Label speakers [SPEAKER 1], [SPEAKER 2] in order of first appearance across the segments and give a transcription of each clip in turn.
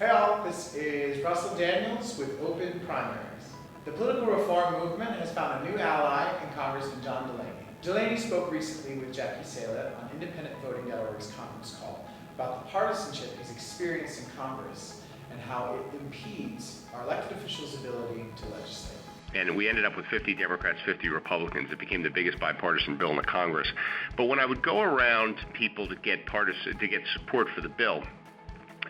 [SPEAKER 1] Hey all, this is Russell Daniels with Open Primaries. The political reform movement has found a new ally in Congressman John Delaney. Delaney spoke recently with Jackie Salit on Independent Voting Delaware's conference call about the partisanship he's experienced in Congress and how it impedes our elected officials' ability to legislate.
[SPEAKER 2] And we ended up with 50 Democrats, 50 Republicans. It became the biggest bipartisan bill in the Congress. But when I would go around to people to get support for the bill,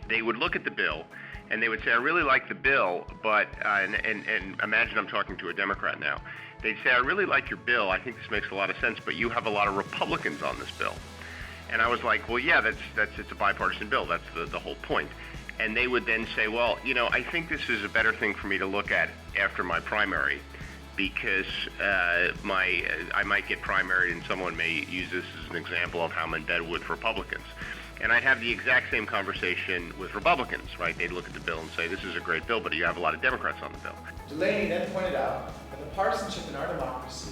[SPEAKER 2] they would look at the bill and they would say, I really like the bill, but, and imagine I'm talking to a Democrat now. They'd say, I really like your bill. I think this makes a lot of sense, but you have a lot of Republicans on this bill. And I was like, well, yeah, it's a bipartisan bill. That's the whole point. And they would then say, well, you know, I think this is a better thing for me to look at after my primary because I might get primaried and someone may use this as an example of how I'm in bed with Republicans. And I'd have the exact same conversation with Republicans, right? They'd look at the bill and say, this is a great bill, but you have a lot of Democrats on the bill.
[SPEAKER 1] Delaney then pointed out that the partisanship in our democracy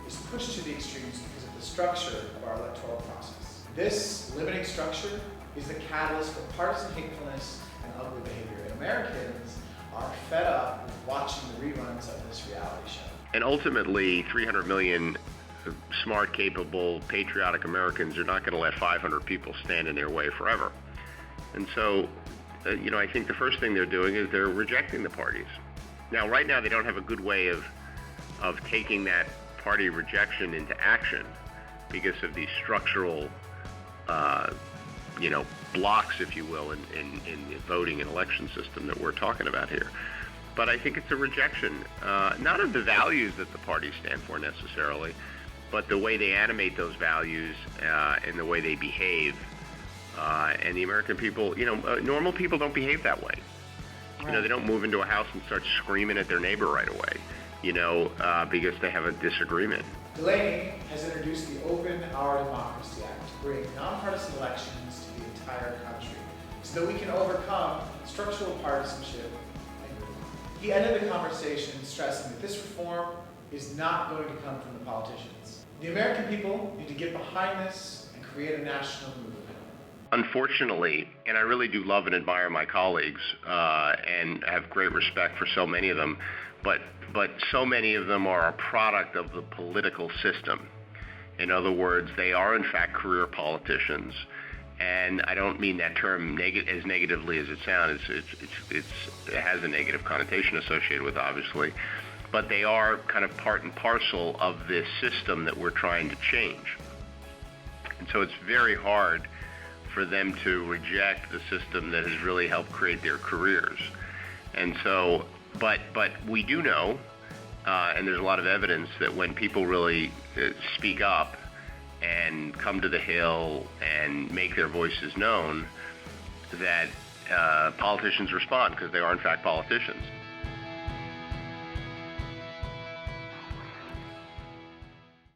[SPEAKER 1] is pushed to the extremes because of the structure of our electoral process. This limiting structure is the catalyst for partisan hatefulness and ugly behavior. And Americans are fed up with watching the reruns of this reality show.
[SPEAKER 2] And ultimately, 300 million smart, capable, patriotic Americans are not going to let 500 people stand in their way forever. And so, you know, I think the first thing they're doing is they're rejecting the parties. Now, right now, they don't have a good way of taking that party rejection into action because of these structural, blocks, if you will, in the voting and election system that we're talking about here. But I think it's a rejection, not of the values that the parties stand for necessarily, but the way they animate those values and the way they behave. And the American people, normal people don't behave that way. You know, they don't move into a house and start screaming at their neighbor right away, because they have a disagreement.
[SPEAKER 1] Delaney has introduced the Open Our Democracy Act to bring nonpartisan elections to the entire country so that we can overcome structural partisanship. He ended the conversation stressing that this reform is not going to come from the politicians. The American people need to get behind this and create a national movement.
[SPEAKER 2] Unfortunately, and I really do love and admire my colleagues and have great respect for so many of them, but so many of them are a product of the political system. In other words, they are in fact career politicians. And I don't mean that term as negatively as it sounds. It has a negative connotation associated with it, obviously. But they are kind of part and parcel of this system that we're trying to change. And so it's very hard for them to reject the system that has really helped create their careers. And so, but we do know, and there's a lot of evidence that when people really speak up and come to the Hill and make their voices known, that politicians respond because they are in fact politicians.